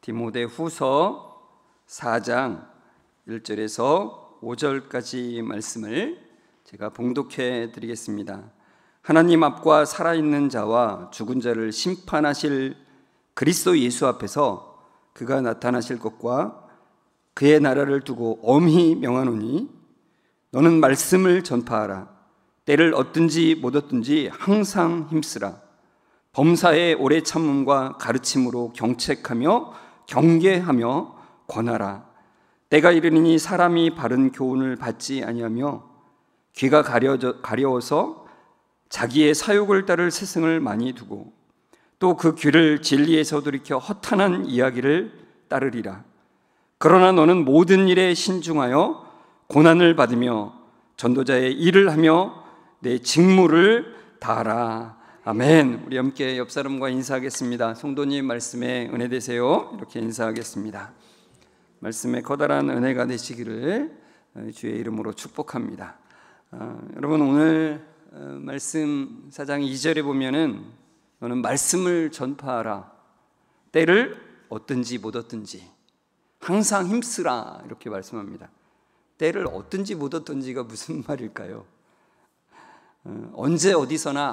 디모데후서 4장 1절에서 5절까지 말씀을 제가 봉독해 드리겠습니다. 하나님 앞과 살아있는 자와 죽은 자를 심판하실 그리스도 예수 앞에서 그가 나타나실 것과 그의 나라를 두고 엄히 명하노니 너는 말씀을 전파하라. 때를 얻든지 못 얻든지 항상 힘쓰라. 범사의 오래 참음과 가르침으로 경책하며 경계하며 권하라. 때가 이르니 사람이 바른 교훈을 받지 아니하며 귀가 가려워서 자기의 사욕을 따를 스승을 많이 두고 또 그 귀를 진리에서 돌이켜 허탄한 이야기를 따르리라. 그러나 너는 모든 일에 신중하여 고난을 받으며 전도자의 일을 하며 내 직무를 다하라. 아멘. 우리 함께 옆 사람과 인사하겠습니다. 성도님 말씀에 은혜 되세요. 이렇게 인사하겠습니다. 말씀에 커다란 은혜가 되시기를 주의 이름으로 축복합니다. 여러분, 오늘 말씀 4장 2절에 보면은 너는 말씀을 전파하라. 때를 얻든지 못 얻든지 항상 힘쓰라. 이렇게 말씀합니다. 때를 얻든지 못 얻든지가 무슨 말일까요? 언제 어디서나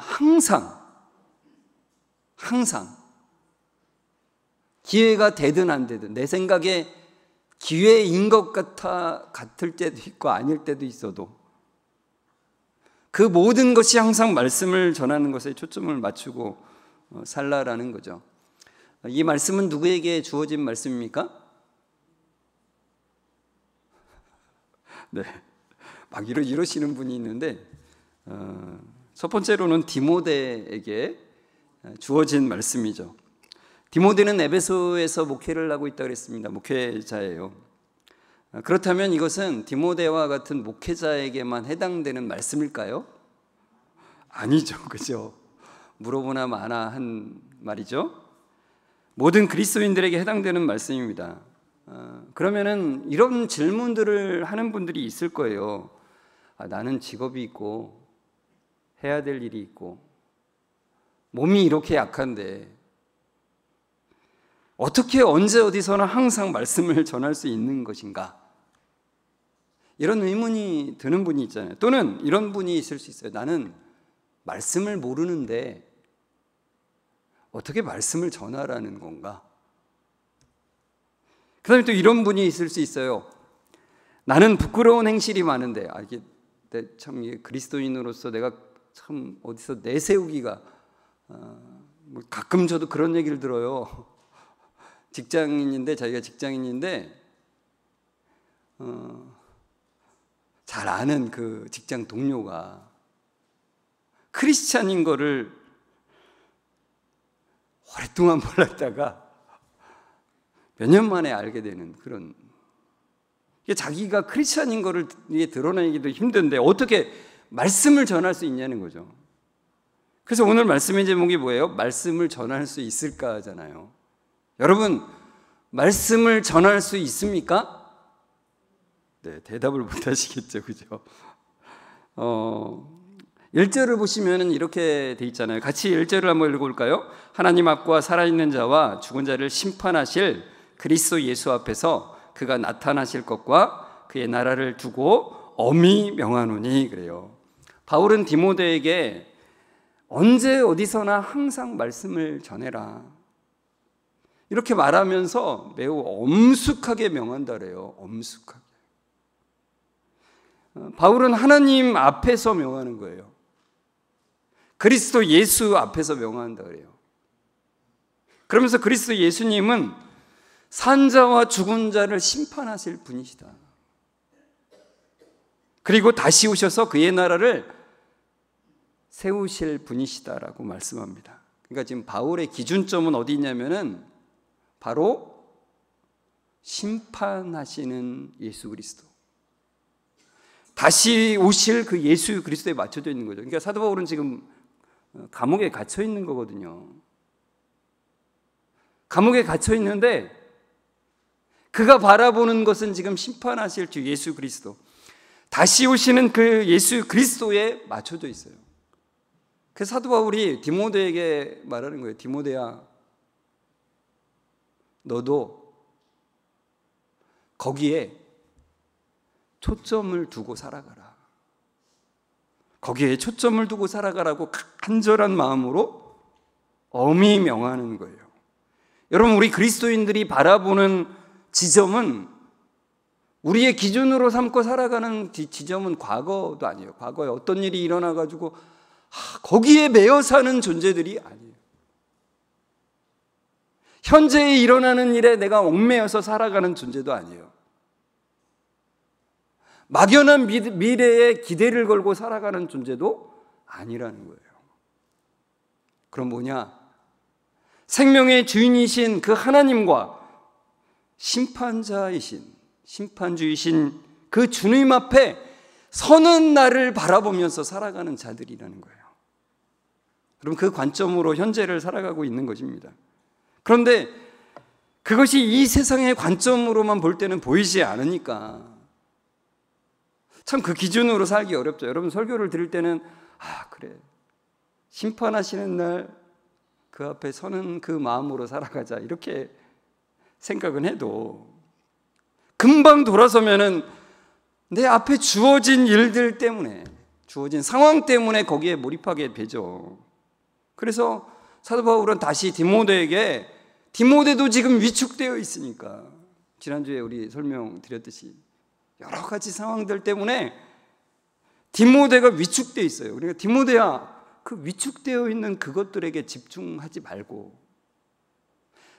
항상 기회가 되든 안 되든 내 생각에 기회인 것 같을 때도 있고 아닐 때도 있어도 그 모든 것이 항상 말씀을 전하는 것에 초점을 맞추고 살라라는 거죠. 이 말씀은 누구에게 주어진 말씀입니까? 네, 막 이러시는 분이 있는데 첫 번째로는 디모데에게 주어진 말씀이죠. 디모데는 에베소에서 목회를 하고 있다고 했습니다. 목회자예요. 그렇다면 이것은 디모데와 같은 목회자에게만 해당되는 말씀일까요? 아니죠, 그죠? 물어보나 마나 한 말이죠. 모든 그리스도인들에게 해당되는 말씀입니다. 그러면은 이런 질문들을 하는 분들이 있을 거예요. 나는 직업이 있고 해야 될 일이 있고 몸이 이렇게 약한데 어떻게 언제 어디서나 항상 말씀을 전할 수 있는 것인가? 이런 의문이 드는 분이 있잖아요. 또는 이런 분이 있을 수 있어요. 나는 말씀을 모르는데 어떻게 말씀을 전하라는 건가? 그 다음에 또 이런 분이 있을 수 있어요. 나는 부끄러운 행실이 많은데 이게 참 그리스도인으로서 내가 참 어디서 내세우기가 가끔 저도 그런 얘기를 들어요. 직장인인데 자기가 직장인인데 잘 아는 그 직장 동료가 크리스찬인 거를 오랫동안 몰랐다가 몇 년 만에 알게 되는 그런, 자기가 크리스찬인 거를 드러내기도 힘든데 어떻게 말씀을 전할 수 있냐는 거죠. 그래서 오늘 말씀의 제목이 뭐예요? 말씀을 전할 수 있을까 하잖아요. 여러분, 말씀을 전할 수 있습니까? 네, 대답을 못 하시겠죠, 그죠? 1절을 보시면 이렇게 돼 있잖아요. 같이 1절을 한번 읽어볼까요? 하나님 앞과 살아있는 자와 죽은 자를 심판하실 그리스도 예수 앞에서 그가 나타나실 것과 그의 나라를 두고 엄히 명하노니, 그래요. 바울은 디모데에게 언제 어디서나 항상 말씀을 전해라 이렇게 말하면서 매우 엄숙하게 명한다 그래요. 엄숙하게. 바울은 하나님 앞에서 명하는 거예요. 그리스도 예수 앞에서 명한다 그래요. 그러면서 그리스도 예수님은 산자와 죽은 자를 심판하실 분이시다. 그리고 다시 오셔서 그의 나라를 세우실 분이시다라고 말씀합니다. 그러니까 지금 바울의 기준점은 어디 있냐면은 바로 심판하시는 예수 그리스도, 다시 오실 그 예수 그리스도에 맞춰져 있는 거죠. 그러니까 사도 바울은 지금 감옥에 갇혀 있는 거거든요. 감옥에 갇혀 있는데 그가 바라보는 것은 지금 심판하실 주 예수 그리스도, 다시 오시는 그 예수 그리스도에 맞춰져 있어요. 그래서 사도 바울이 디모데에게 말하는 거예요. 디모데야, 너도 거기에 초점을 두고 살아가라. 거기에 초점을 두고 살아가라고 간절한 마음으로 엄히 명하는 거예요. 여러분, 우리 그리스도인들이 바라보는 지점은, 우리의 기준으로 삼고 살아가는 지점은 과거도 아니에요. 과거에 어떤 일이 일어나가지고 거기에 매여 사는 존재들이 아니에요. 현재에 일어나는 일에 내가 얽매여서 살아가는 존재도 아니에요. 막연한 미래에 기대를 걸고 살아가는 존재도 아니라는 거예요. 그럼 뭐냐? 생명의 주인이신 그 하나님과 심판주이신 그 주님 앞에 서는 날을 바라보면서 살아가는 자들이라는 거예요. 그럼 그 관점으로 현재를 살아가고 있는 것입니다. 그런데 그것이 이 세상의 관점으로만 볼 때는 보이지 않으니까 참 그 기준으로 살기 어렵죠. 여러분, 설교를 들을 때는 그래, 심판하시는 날 그 앞에 서는 그 마음으로 살아가자, 이렇게 생각은 해도 금방 돌아서면은 내 앞에 주어진 일들 때문에, 주어진 상황 때문에 거기에 몰입하게 되죠. 그래서 사도 바울은 다시 디모데에게, 디모데도 지금 위축되어 있으니까, 지난주에 우리 설명드렸듯이 여러 가지 상황들 때문에 디모데가 위축되어 있어요. 그러니까 디모데야, 그 위축되어 있는 그것들에게 집중하지 말고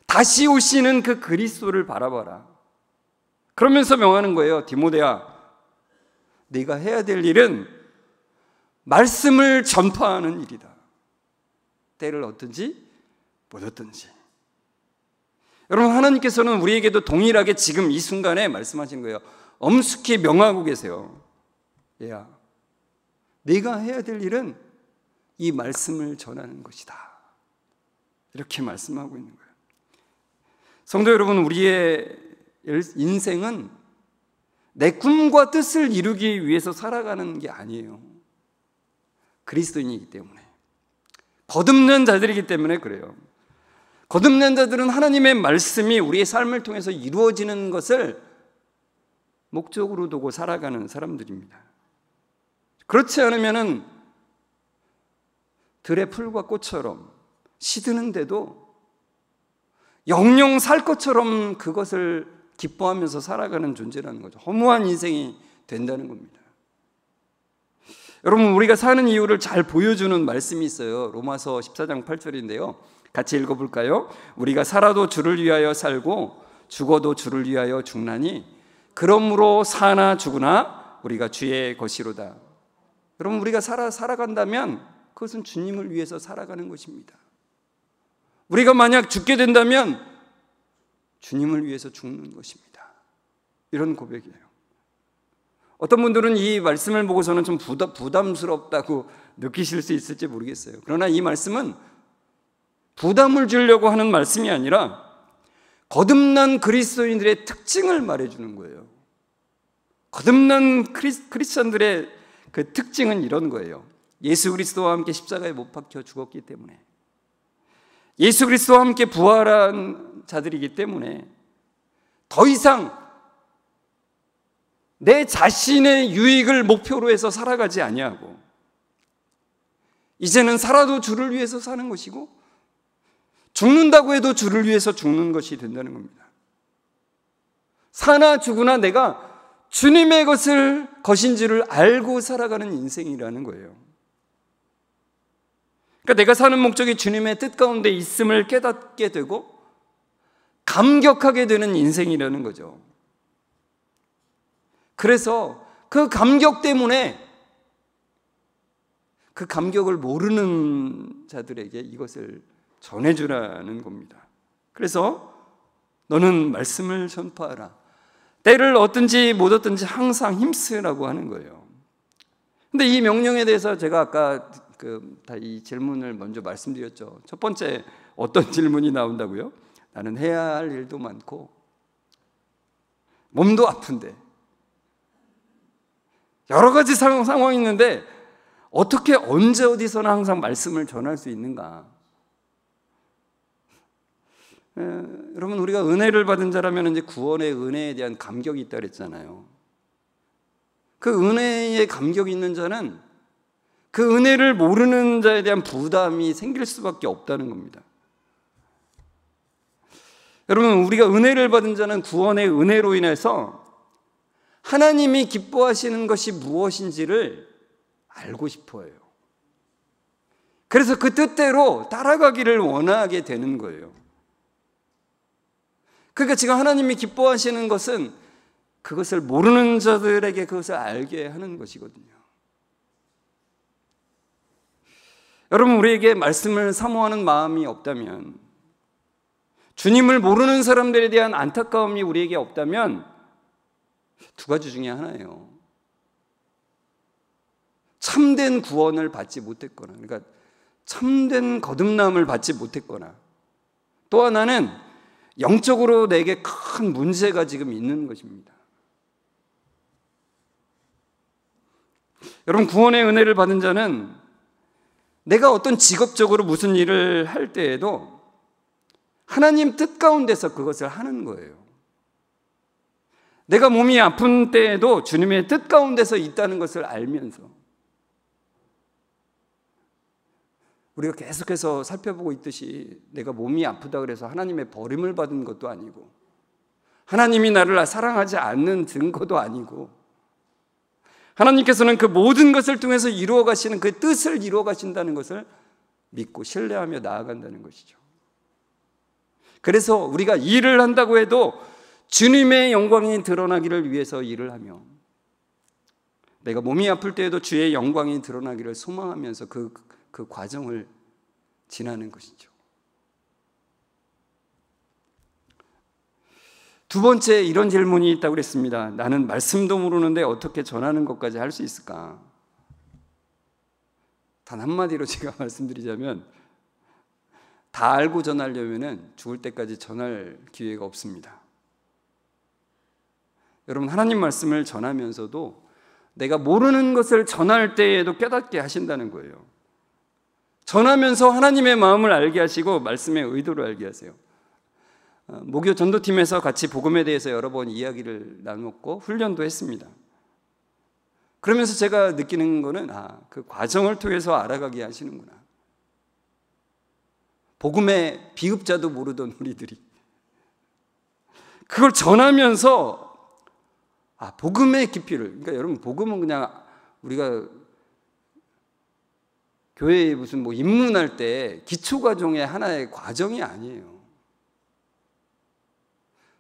다시 오시는 그 그리스도를 바라봐라. 그러면서 명하는 거예요. 디모데야, 네가 해야 될 일은 말씀을 전파하는 일이다. 때를 얻든지 못 얻든지. 여러분, 하나님께서는 우리에게도 동일하게 지금 이 순간에 말씀하신 거예요. 엄숙히 명하고 계세요. 얘야, 네가 해야 될 일은 이 말씀을 전하는 것이다. 이렇게 말씀하고 있는 거예요. 성도 여러분, 우리의 인생은 내 꿈과 뜻을 이루기 위해서 살아가는 게 아니에요. 그리스도인이기 때문에, 거듭난 자들이기 때문에 그래요. 거듭난 자들은 하나님의 말씀이 우리의 삶을 통해서 이루어지는 것을 목적으로 두고 살아가는 사람들입니다. 그렇지 않으면은 들의 풀과 꽃처럼 시드는데도 영영 살 것처럼 그것을 기뻐하면서 살아가는 존재라는 거죠. 허무한 인생이 된다는 겁니다. 여러분, 우리가 사는 이유를 잘 보여주는 말씀이 있어요. 로마서 14장 8절인데요. 같이 읽어볼까요? 우리가 살아도 주를 위하여 살고 죽어도 주를 위하여 죽나니 그러므로 사나 죽으나 우리가 주의 것이로다. 여러분, 우리가 살아간다면 그것은 주님을 위해서 살아가는 것입니다. 우리가 만약 죽게 된다면 주님을 위해서 죽는 것입니다. 이런 고백이에요. 어떤 분들은 이 말씀을 보고서는 좀 부담스럽다고 느끼실 수 있을지 모르겠어요. 그러나 이 말씀은 부담을 주려고 하는 말씀이 아니라 거듭난 그리스도인들의 특징을 말해주는 거예요. 거듭난 크리스천들의 그 특징은 이런 거예요. 예수 그리스도와 함께 십자가에 못 박혀 죽었기 때문에, 예수 그리스도와 함께 부활한 자들이기 때문에 더 이상 내 자신의 유익을 목표로 해서 살아가지 아니하고 이제는 살아도 주를 위해서 사는 것이고 죽는다고 해도 주를 위해서 죽는 것이 된다는 겁니다. 사나 죽으나 내가 주님의 것인 줄을 알고 살아가는 인생이라는 거예요. 그러니까 내가 사는 목적이 주님의 뜻 가운데 있음을 깨닫게 되고 감격하게 되는 인생이라는 거죠. 그래서 그 감격 때문에 그 감격을 모르는 자들에게 이것을 전해주라는 겁니다. 그래서 너는 말씀을 전파하라. 때를 얻든지 못 얻든지 항상 힘쓰라고 하는 거예요. 근데 이 명령에 대해서 제가 아까 이 질문을 먼저 말씀드렸죠. 첫 번째, 어떤 질문이 나온다고요? 나는 해야 할 일도 많고 몸도 아픈데 여러 가지 상황이 있는데 어떻게 언제 어디서나 항상 말씀을 전할 수 있는가? 여러분, 우리가 은혜를 받은 자라면 이제 구원의 은혜에 대한 감격이 있다 그랬잖아요. 그 은혜에 감격이 있는 자는 그 은혜를 모르는 자에 대한 부담이 생길 수밖에 없다는 겁니다. 여러분, 우리가 은혜를 받은 자는 구원의 은혜로 인해서 하나님이 기뻐하시는 것이 무엇인지를 알고 싶어 해요. 그래서 그 뜻대로 따라가기를 원하게 되는 거예요. 그러니까 지금 하나님이 기뻐하시는 것은 그것을 모르는 자들에게 그것을 알게 하는 것이거든요. 여러분, 우리에게 말씀을 사모하는 마음이 없다면, 주님을 모르는 사람들에 대한 안타까움이 우리에게 없다면 두 가지 중에 하나예요. 참된 구원을 받지 못했거나, 그러니까 참된 거듭남을 받지 못했거나, 또 하나는 영적으로 내게 큰 문제가 지금 있는 것입니다. 여러분, 구원의 은혜를 받은 자는 내가 어떤 직업적으로 무슨 일을 할 때에도 하나님 뜻 가운데서 그것을 하는 거예요. 내가 몸이 아픈 때에도 주님의 뜻 가운데서 있다는 것을 알면서, 우리가 계속해서 살펴보고 있듯이 내가 몸이 아프다 그래서 하나님의 버림을 받은 것도 아니고, 하나님이 나를 사랑하지 않는 증거도 아니고, 하나님께서는 그 모든 것을 통해서 이루어 가시는 그 뜻을 이루어 가신다는 것을 믿고 신뢰하며 나아간다는 것이죠. 그래서 우리가 일을 한다고 해도 주님의 영광이 드러나기를 위해서 일을 하며, 내가 몸이 아플 때에도 주의 영광이 드러나기를 소망하면서 그 과정을 지나는 것이죠. 두 번째, 이런 질문이 있다고 그랬습니다. 나는 말씀도 모르는데 어떻게 전하는 것까지 할 수 있을까? 단 한마디로 제가 말씀드리자면, 다 알고 전하려면 죽을 때까지 전할 기회가 없습니다. 여러분, 하나님 말씀을 전하면서도 내가 모르는 것을 전할 때에도 깨닫게 하신다는 거예요. 전하면서 하나님의 마음을 알게 하시고 말씀의 의도를 알게 하세요. 목요 전도팀에서 같이 복음에 대해서 여러 번 이야기를 나눴고 훈련도 했습니다. 그러면서 제가 느끼는 거는, 그 과정을 통해서 알아가게 하시는구나. 복음의 비읍자도 모르던 우리들이 그걸 전하면서 복음의 깊이를, 그러니까 여러분, 복음은 그냥 우리가 교회에 무슨 입문할 때 기초과정의 하나의 과정이 아니에요.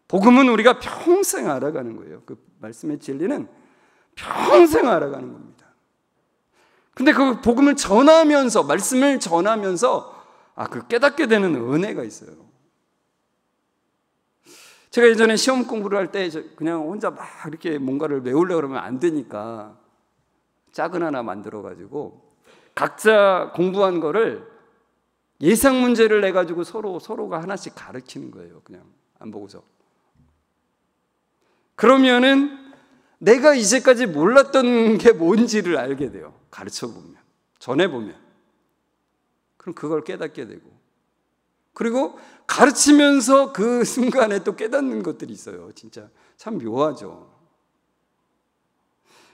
복음은 우리가 평생 알아가는 거예요. 그 말씀의 진리는 평생 알아가는 겁니다. 근데 그 복음을 전하면서, 말씀을 전하면서 그 깨닫게 되는 은혜가 있어요. 제가 예전에 시험 공부를 할 때 그냥 혼자 막 이렇게 뭔가를 외우려고 그러면 안 되니까 짝은 하나 만들어가지고 각자 공부한 거를 예상 문제를 내가지고 서로가 하나씩 가르치는 거예요. 그냥 안 보고서. 그러면은 내가 이제까지 몰랐던 게 뭔지를 알게 돼요. 가르쳐보면, 전해보면. 그럼 그걸 깨닫게 되고, 그리고 가르치면서 그 순간에 또 깨닫는 것들이 있어요. 진짜 참 묘하죠.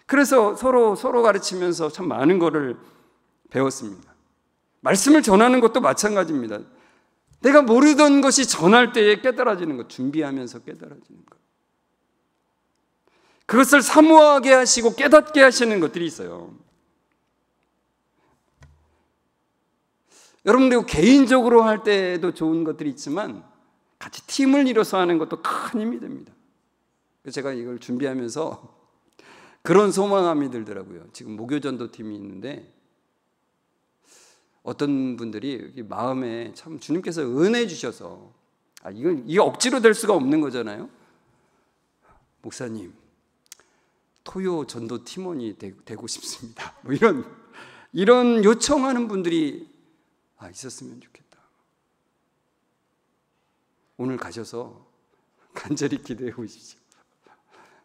그래서 서로 가르치면서 참 많은 거를 배웠습니다. 말씀을 전하는 것도 마찬가지입니다. 내가 모르던 것이 전할 때에 깨달아지는 것, 준비하면서 깨달아지는 것. 그것을 사모하게 하시고 깨닫게 하시는 것들이 있어요. 여러분, 그리고 개인적으로 할 때도 좋은 것들이 있지만 같이 팀을 이뤄서 하는 것도 큰 힘이 됩니다. 제가 이걸 준비하면서 그런 소망감이 들더라고요. 지금 목요전도팀이 있는데 어떤 분들이 마음에 참 주님께서 은혜 주셔서, 이게 억지로 될 수가 없는 거잖아요. 목사님, 토요 전도 팀원이 되고 싶습니다. 이런 요청하는 분들이 있었으면 좋겠다. 오늘 가셔서 간절히 기도해 보십시오.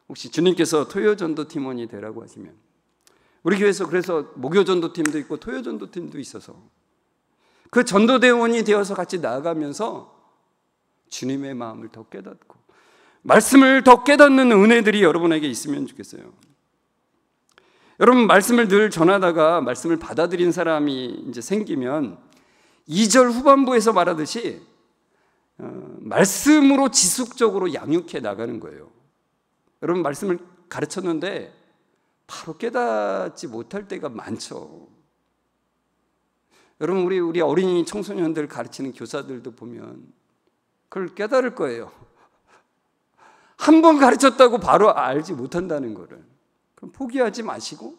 혹시 주님께서 토요 전도 팀원이 되라고 하시면, 우리 교회에서 그래서 목요 전도팀도 있고 토요 전도팀도 있어서 그 전도대원이 되어서 같이 나아가면서 주님의 마음을 더 깨닫고 말씀을 더 깨닫는 은혜들이 여러분에게 있으면 좋겠어요. 여러분, 말씀을 늘 전하다가 말씀을 받아들인 사람이 이제 생기면 2절 후반부에서 말하듯이 말씀으로 지속적으로 양육해 나가는 거예요. 여러분, 말씀을 가르쳤는데 바로 깨닫지 못할 때가 많죠. 여러분, 우리 어린이 청소년들 가르치는 교사들도 보면 그걸 깨달을 거예요. 한 번 가르쳤다고 바로 알지 못한다는 거를. 그럼 포기하지 마시고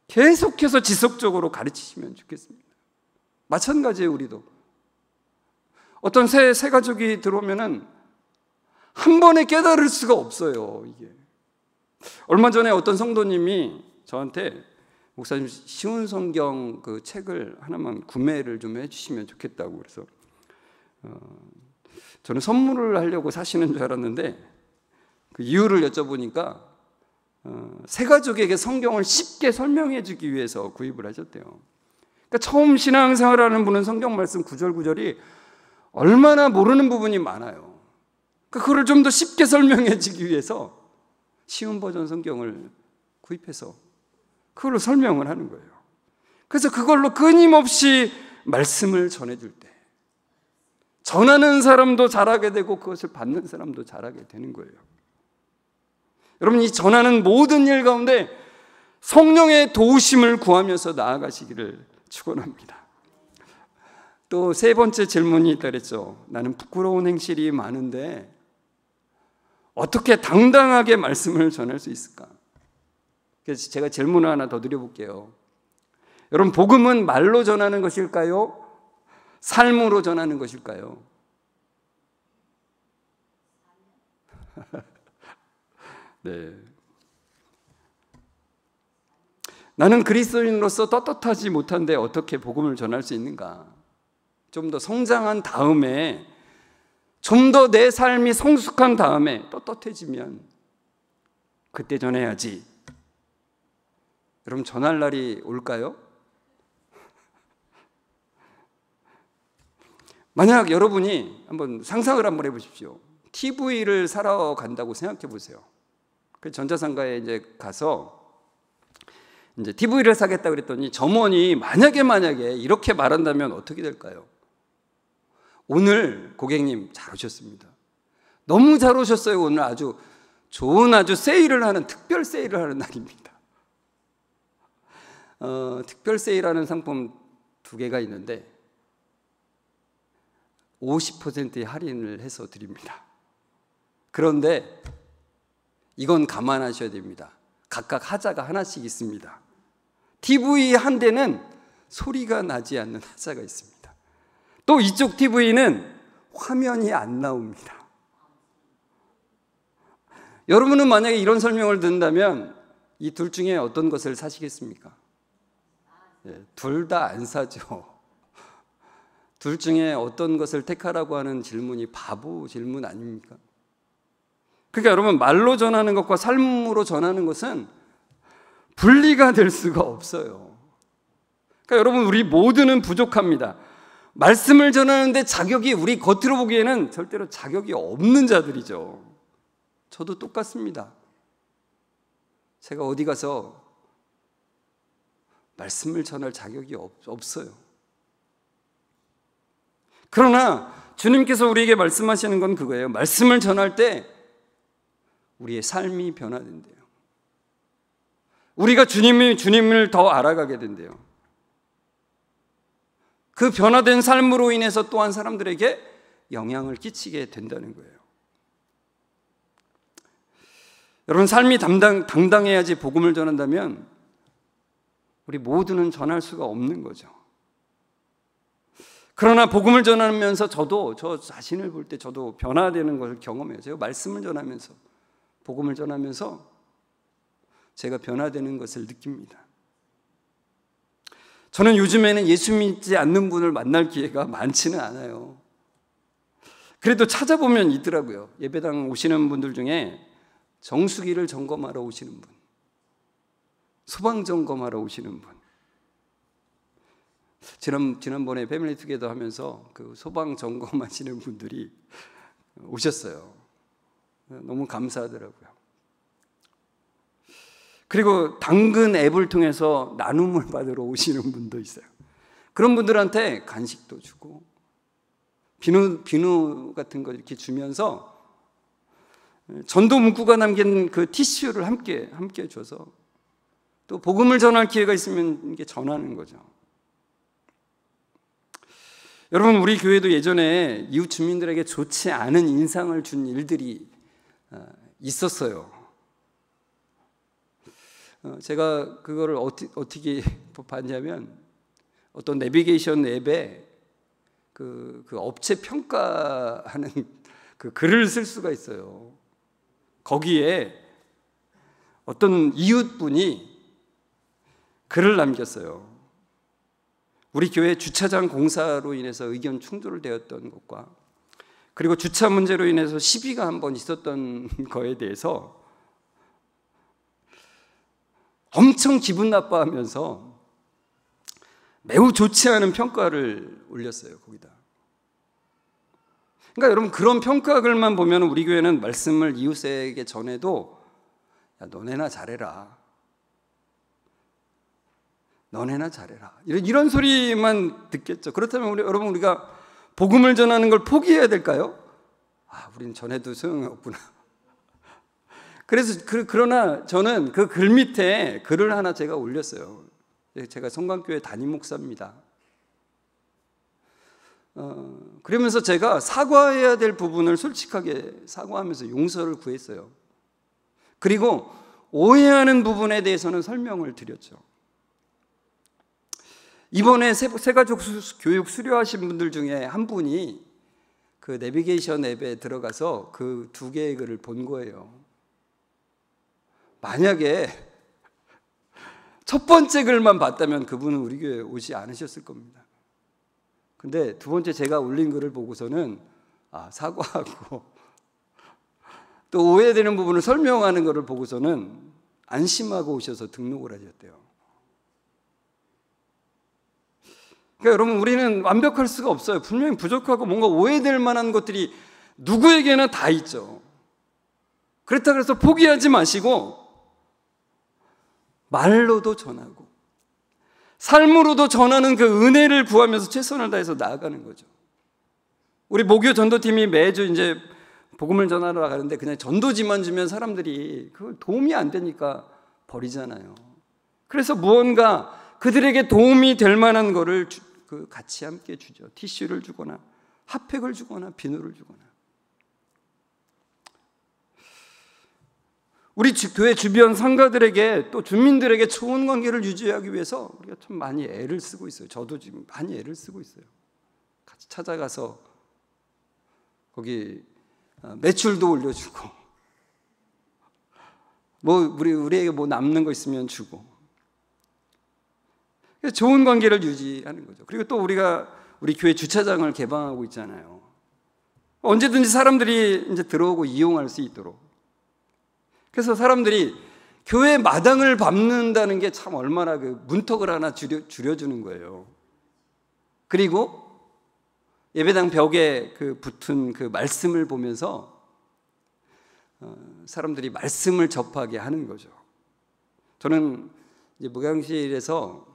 계속해서 지속적으로 가르치시면 좋겠습니다. 마찬가지예요. 우리도 어떤 새 가족이 들어오면은 한 번에 깨달을 수가 없어요. 이게 얼마 전에 어떤 성도님이 저한테 목사님 쉬운 성경 그 책을 하나만 구매를 좀 해주시면 좋겠다고 그래서 저는 선물을 하려고 사시는 줄 알았는데 그 이유를 여쭤보니까 새 가족에게 성경을 쉽게 설명해 주기 위해서 구입을 하셨대요. 그러니까 처음 신앙생활하는 분은 성경 말씀 구절구절이 얼마나 모르는 부분이 많아요. 그러니까 그걸 좀 더 쉽게 설명해 주기 위해서 쉬운 버전 성경을 구입해서 그걸로 설명을 하는 거예요. 그래서 그걸로 끊임없이 말씀을 전해줄 때 전하는 사람도 잘하게 되고 그것을 받는 사람도 잘하게 되는 거예요. 여러분, 이 전하는 모든 일 가운데 성령의 도우심을 구하면서 나아가시기를 축원합니다. 또 세 번째 질문이 있다 그랬죠. 나는 부끄러운 행실이 많은데 어떻게 당당하게 말씀을 전할 수 있을까? 그래서 제가 질문을 하나 더 드려볼게요. 여러분, 복음은 말로 전하는 것일까요? 삶으로 전하는 것일까요? 네. 나는 그리스도인으로서 떳떳하지 못한데 어떻게 복음을 전할 수 있는가? 좀 더 성장한 다음에, 좀 더 내 삶이 성숙한 다음에 떳떳해지면 그때 전해야지. 여러분, 전할 날이 올까요? 만약 여러분이 한번 상상을 한번 해보십시오. TV를 사러 간다고 생각해 보세요. 그 전자상가에 이제 가서 이제 TV를 사겠다 그랬더니 점원이 만약에 이렇게 말한다면 어떻게 될까요? 오늘 고객님 잘 오셨습니다. 너무 잘 오셨어요. 오늘 아주 좋은 세일을 하는, 특별 세일을 하는 날입니다. 특별 세일하는 상품 2개가 있는데 50%의 할인을 해서 드립니다. 그런데 이건 감안하셔야 됩니다. 각각 하자가 하나씩 있습니다. TV 한 대는 소리가 나지 않는 하자가 있습니다. 또 이쪽 TV는 화면이 안 나옵니다. 여러분은 만약에 이런 설명을 듣는다면 이 둘 중에 어떤 것을 사시겠습니까? 둘 다 안 사죠. 둘 중에 어떤 것을 택하라고 하는 질문이 바보 질문 아닙니까? 그러니까 여러분, 말로 전하는 것과 삶으로 전하는 것은 분리가 될 수가 없어요. 그러니까 여러분, 우리 모두는 부족합니다. 말씀을 전하는데 자격이, 우리 겉으로 보기에는 절대로 자격이 없는 자들이죠. 저도 똑같습니다. 제가 어디 가서 말씀을 전할 자격이 없어요. 그러나 주님께서 우리에게 말씀하시는 건 그거예요. 말씀을 전할 때 우리의 삶이 변화된대요. 우리가 주님을 더 알아가게 된대요. 그 변화된 삶으로 인해서 또한 사람들에게 영향을 끼치게 된다는 거예요. 여러분, 삶이 당당해야지 복음을 전한다면 우리 모두는 전할 수가 없는 거죠. 그러나 복음을 전하면서 저 자신을 볼 때 저도 변화되는 것을 경험해요. 제가 말씀을 전하면서, 복음을 전하면서 제가 변화되는 것을 느낍니다. 저는 요즘에는 예수 믿지 않는 분을 만날 기회가 많지는 않아요. 그래도 찾아보면 있더라고요. 예배당 오시는 분들 중에 정수기를 점검하러 오시는 분, 소방 점검하러 오시는 분, 지난번에 패밀리 투게더 하면서 그 소방 점검하시는 분들이 오셨어요. 너무 감사하더라고요. 그리고 당근 앱을 통해서 나눔을 받으러 오시는 분도 있어요. 그런 분들한테 간식도 주고 비누 같은 거 이렇게 주면서 전도 문구가 남긴 그 티슈를 함께 줘서 또 복음을 전할 기회가 있으면 이게 전하는 거죠. 여러분, 우리 교회도 예전에 이웃 주민들에게 좋지 않은 인상을 준 일들이 있었어요. 제가 그거를 어떻게 봤냐면 어떤 내비게이션 앱에 그 업체 평가하는 그 글을 쓸 수가 있어요. 거기에 어떤 이웃분이 글을 남겼어요. 우리 교회 주차장 공사로 인해서 의견 충돌되었던 것과 그리고 주차 문제로 인해서 시비가 한번 있었던 거에 대해서 엄청 기분 나빠하면서 매우 좋지 않은 평가를 올렸어요, 거기다. 그러니까 여러분, 그런 평가글만 보면 우리 교회는 말씀을 이웃에게 전해도 야, 너네나 잘해라. 너네나 잘해라. 이런 소리만 듣겠죠. 그렇다면 여러분, 우리가 복음을 전하는 걸 포기해야 될까요? 우린 전해도 소용이 없구나. 그래서 그러나 저는 그 글 밑에 글을 하나 제가 올렸어요. 제가 성광교회 담임 목사입니다. 그러면서 제가 사과해야 될 부분을 솔직하게 사과하면서 용서를 구했어요. 그리고 오해하는 부분에 대해서는 설명을 드렸죠. 이번에 새가족 교육 수료하신 분들 중에 한 분이 그 내비게이션 앱에 들어가서 그 두 개의 글을 본 거예요. 만약에 첫 번째 글만 봤다면 그분은 우리 교회에 오지 않으셨을 겁니다. 근데 두 번째 제가 올린 글을 보고서는 사과하고 또 오해되는 부분을 설명하는 것을 보고서는 안심하고 오셔서 등록을 하셨대요. 그러니까 여러분, 우리는 완벽할 수가 없어요. 분명히 부족하고 뭔가 오해될 만한 것들이 누구에게나 다 있죠. 그렇다고 해서 포기하지 마시고 말로도 전하고 삶으로도 전하는 그 은혜를 구하면서 최선을 다해서 나아가는 거죠. 우리 목요 전도팀이 매주 이제 복음을 전하러 가는데 그냥 전도지만 주면 사람들이 그 도움이 안 되니까 버리잖아요. 그래서 무언가 그들에게 도움이 될 만한 거를 같이 함께 주죠. 티슈를 주거나 핫팩을 주거나 비누를 주거나. 우리 교회 주변 상가들에게 또 주민들에게 좋은 관계를 유지하기 위해서 우리가 참 많이 애를 쓰고 있어요. 저도 지금 많이 애를 쓰고 있어요. 같이 찾아가서 거기 매출도 올려주고 우리에게 뭐 남는 거 있으면 주고 좋은 관계를 유지하는 거죠. 그리고 또 우리 교회 주차장을 개방하고 있잖아요. 언제든지 사람들이 이제 들어오고 이용할 수 있도록. 그래서 사람들이 교회 마당을 밟는다는 게 참 얼마나 그 문턱을 하나 줄여주는 거예요. 그리고 예배당 벽에 붙은 그 말씀을 보면서 사람들이 말씀을 접하게 하는 거죠. 저는 이제 목양실에서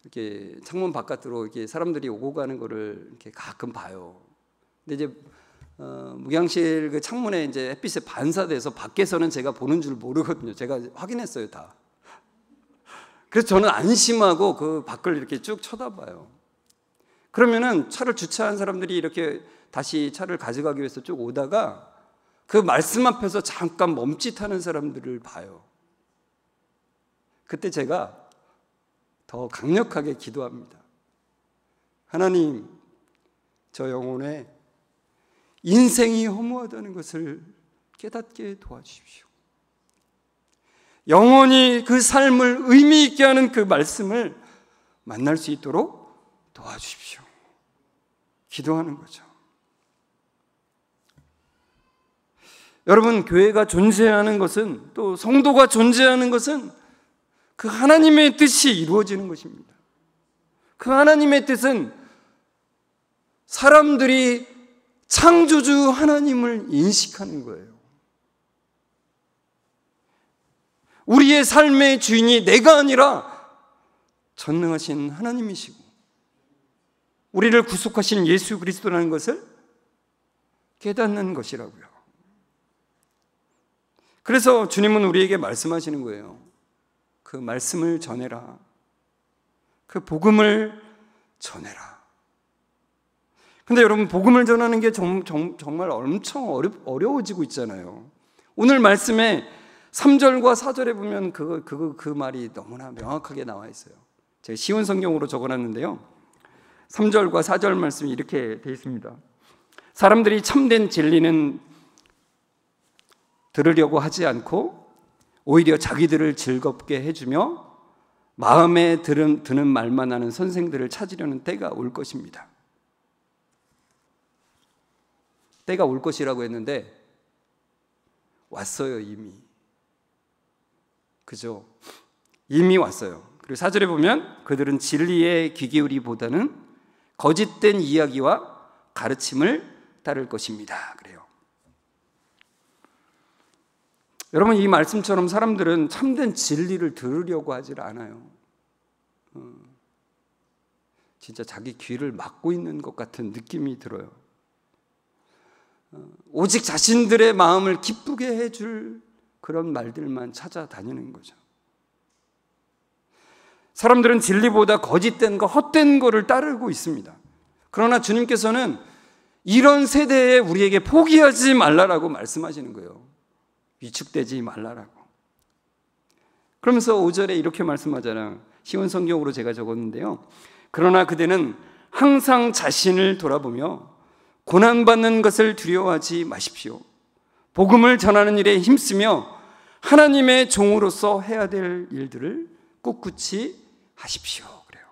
이렇게 창문 바깥으로 이렇게 사람들이 오고 가는 거를 이렇게 가끔 봐요. 근데 이제 목양실 그 창문에 이제 햇빛에 반사돼서 밖에서는 제가 보는 줄 모르거든요. 제가 확인했어요, 다. 그래서 저는 안심하고 그 밖을 이렇게 쭉 쳐다봐요. 그러면은 차를 주차한 사람들이 이렇게 다시 차를 가져가기 위해서 쭉 오다가 그 말씀 앞에서 잠깐 멈칫하는 사람들을 봐요. 그때 제가 더 강력하게 기도합니다. 하나님, 저 영혼에 인생이 허무하다는 것을 깨닫게 도와주십시오. 영원히 그 삶을 의미 있게 하는 그 말씀을 만날 수 있도록 도와주십시오. 기도하는 거죠. 여러분, 교회가 존재하는 것은, 또 성도가 존재하는 것은 그 하나님의 뜻이 이루어지는 것입니다. 그 하나님의 뜻은 사람들이 창조주 하나님을 인식하는 거예요. 우리의 삶의 주인이 내가 아니라 전능하신 하나님이시고 우리를 구속하신 예수 그리스도라는 것을 깨닫는 것이라고요. 그래서 주님은 우리에게 말씀하시는 거예요. 그 말씀을 전해라. 그 복음을 전해라. 근데 여러분, 복음을 전하는 게 정말 엄청 어려워지고 있잖아요. 오늘 말씀에 3절과 4절에 보면 그 말이 너무나 명확하게 나와 있어요. 제가 쉬운 성경으로 적어놨는데요. 3절과 4절 말씀이 이렇게 되어 있습니다. 사람들이 참된 진리는 들으려고 하지 않고 오히려 자기들을 즐겁게 해주며 마음에 드는 말만 하는 선생들을 찾으려는 때가 올 것입니다. 때가 올 것이라고 했는데 왔어요. 이미. 그죠? 이미 왔어요. 그리고 4절에 보면 그들은 진리에 귀 기울이기보다는 거짓된 이야기와 가르침을 따를 것입니다. 그래요. 여러분, 이 말씀처럼 사람들은 참된 진리를 들으려고 하질 않아요. 진짜 자기 귀를 막고 있는 것 같은 느낌이 들어요. 오직 자신들의 마음을 기쁘게 해줄 그런 말들만 찾아다니는 거죠. 사람들은 진리보다 거짓된 거, 헛된 거를 따르고 있습니다. 그러나 주님께서는 이런 세대에 우리에게 포기하지 말라라고 말씀하시는 거예요. 위축되지 말라라고. 그러면서 5절에 이렇게 말씀하잖아요. 쉬운 성경으로 제가 적었는데요. 그러나 그대는 항상 자신을 돌아보며 고난받는 것을 두려워하지 마십시오. 복음을 전하는 일에 힘쓰며 하나님의 종으로서 해야 될 일들을 꿋꿋이 하십시오. 그래요.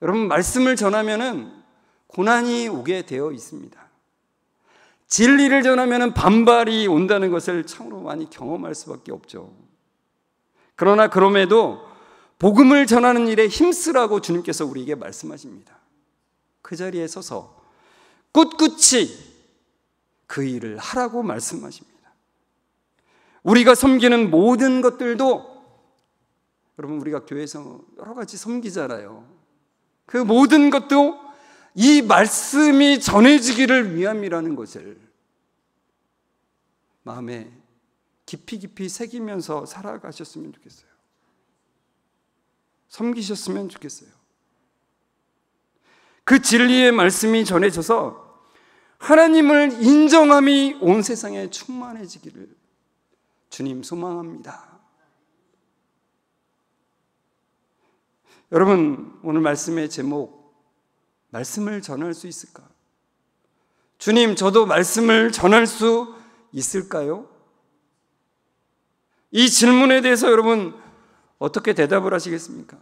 여러분, 말씀을 전하면은 고난이 오게 되어 있습니다. 진리를 전하면은 반발이 온다는 것을 참으로 많이 경험할 수밖에 없죠. 그러나 그럼에도 복음을 전하는 일에 힘쓰라고 주님께서 우리에게 말씀하십니다. 그 자리에 서서 꿋꿋이 그 일을 하라고 말씀하십니다. 우리가 섬기는 모든 것들도, 여러분, 우리가 교회에서 여러 가지 섬기잖아요. 그 모든 것도 이 말씀이 전해지기를 위함이라는 것을 마음에 깊이 새기면서 살아가셨으면 좋겠어요. 섬기셨으면 좋겠어요. 그 진리의 말씀이 전해져서 하나님을 인정함이 온 세상에 충만해지기를 주님 소망합니다. 여러분, 오늘 말씀의 제목, 말씀을 전할 수 있을까? 주님, 저도 말씀을 전할 수 있을까요? 이 질문에 대해서 여러분 어떻게 대답을 하시겠습니까?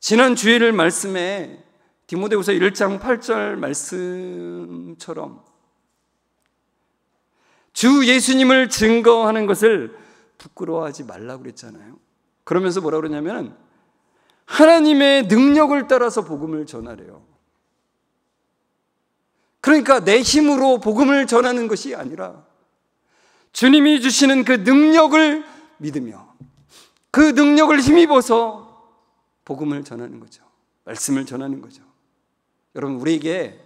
지난 주일 말씀에 디모데후서 1장 8절 말씀처럼 주 예수님을 증거하는 것을 부끄러워하지 말라고 그랬잖아요. 그러면서 뭐라고 그러냐면 하나님의 능력을 따라서 복음을 전하래요. 그러니까 내 힘으로 복음을 전하는 것이 아니라 주님이 주시는 그 능력을 믿으며 그 능력을 힘입어서 복음을 전하는 거죠. 말씀을 전하는 거죠. 여러분, 우리에게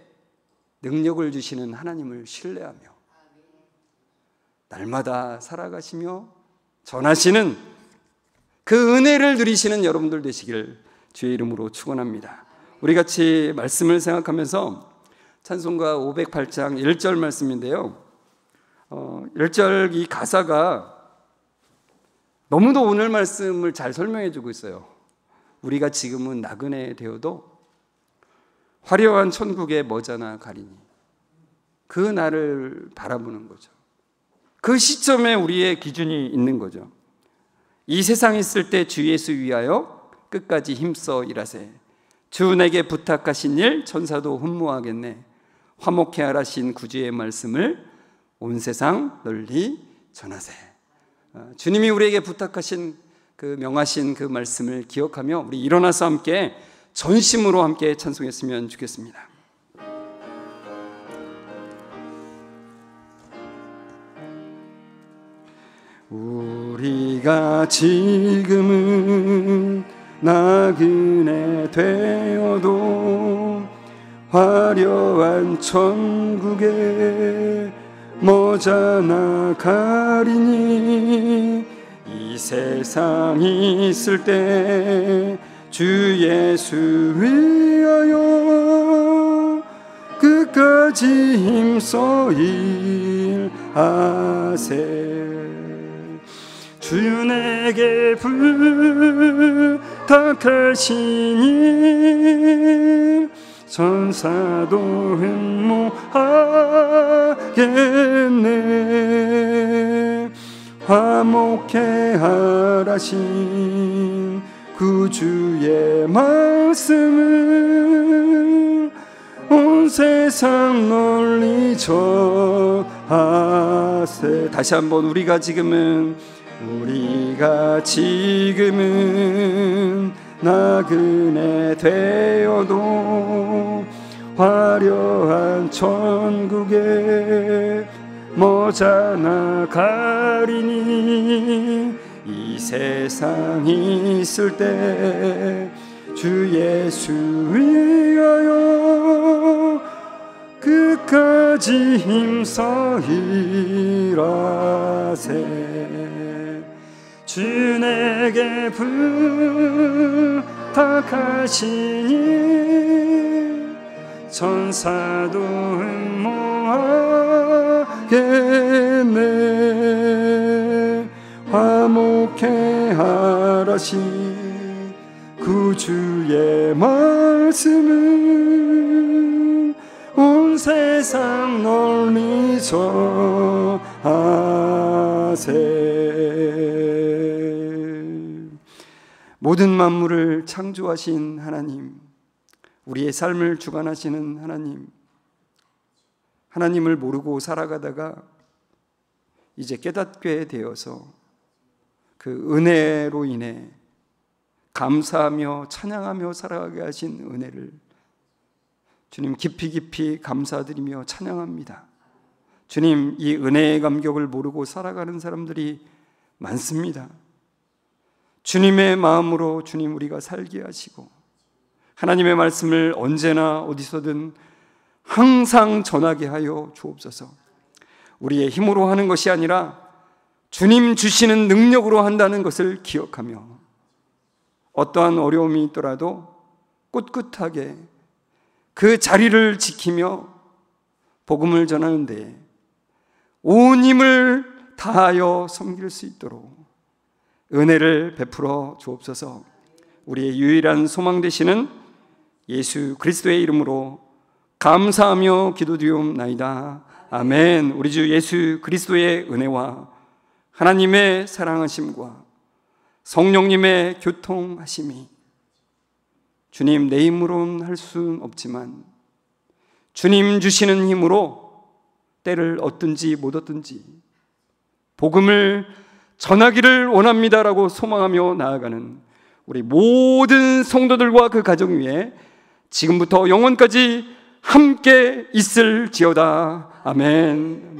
능력을 주시는 하나님을 신뢰하며 날마다 살아가시며 전하시는 그 은혜를 누리시는 여러분들 되시기를 주의 이름으로 축원합니다. 우리 같이 말씀을 생각하면서 찬송가 508장 1절 말씀인데요. 1절 이 가사가 너무도 오늘 말씀을 잘 설명해 주고 있어요. 우리가 지금은 나그네 되어도 화려한 천국에 머지않아 가리니, 그 날을 바라보는 거죠. 그 시점에 우리의 기준이 있는 거죠. 이 세상에 있을 때 주 예수 위하여 끝까지 힘써 일하세. 주 내게 부탁하신 일 천사도 훈무하겠네. 화목해 하라신 구주의 말씀을 온 세상 널리 전하세. 주님이 우리에게 부탁하신 그 명하신 그 말씀을 기억하며 우리 일어나서 함께 전심으로 함께 찬송했으면 좋겠습니다. 우리가 지금은 나그네 되어도 화려한 천국에 머자나 가리니 이 세상 있을 때 주 예수 위하여 끝까지 힘써 일하세. 주 내게 부탁하시니 천사도 흠모하겠네. 화목해 하라신 구주의 말씀을 온 세상 널리 전하세. 다시 한번 우리가 지금은 나그네 되어도 화려한 천국에 머자나 가리니 이 세상 있을 때 주 예수 위하여 끝까지 힘써 일하세. 주 내게 부탁하시니 천사도 흠모하겠네. 화목해 하라신 구주의 말씀은 온 세상 널리 전하세. 모든 만물을 창조하신 하나님, 우리의 삶을 주관하시는 하나님을 모르고 살아가다가 이제 깨닫게 되어서 그 은혜로 인해 감사하며 찬양하며 살아가게 하신 은혜를 주님 깊이 감사드리며 찬양합니다. 주님, 이 은혜의 감격을 모르고 살아가는 사람들이 많습니다. 주님의 마음으로 주님 우리가 살게 하시고 하나님의 말씀을 언제나 어디서든 항상 전하게 하여 주옵소서. 우리의 힘으로 하는 것이 아니라 주님 주시는 능력으로 한다는 것을 기억하며 어떠한 어려움이 있더라도 꿋꿋하게 그 자리를 지키며 복음을 전하는데 온 힘을 다하여 섬길 수 있도록 은혜를 베풀어 주옵소서. 우리의 유일한 소망 되시는 예수 그리스도의 이름으로 감사하며 기도드리옵나이다. 아멘. 우리 주 예수 그리스도의 은혜와 하나님의 사랑하심과 성령님의 교통하심이 주님 내 힘으로는 할 수는 없지만 주님 주시는 힘으로 때를 얻든지 못 얻든지 복음을 전하기를 원합니다라고 소망하며 나아가는 우리 모든 성도들과 그 가정 위에 지금부터 영원까지 함께 있을지어다. 아멘.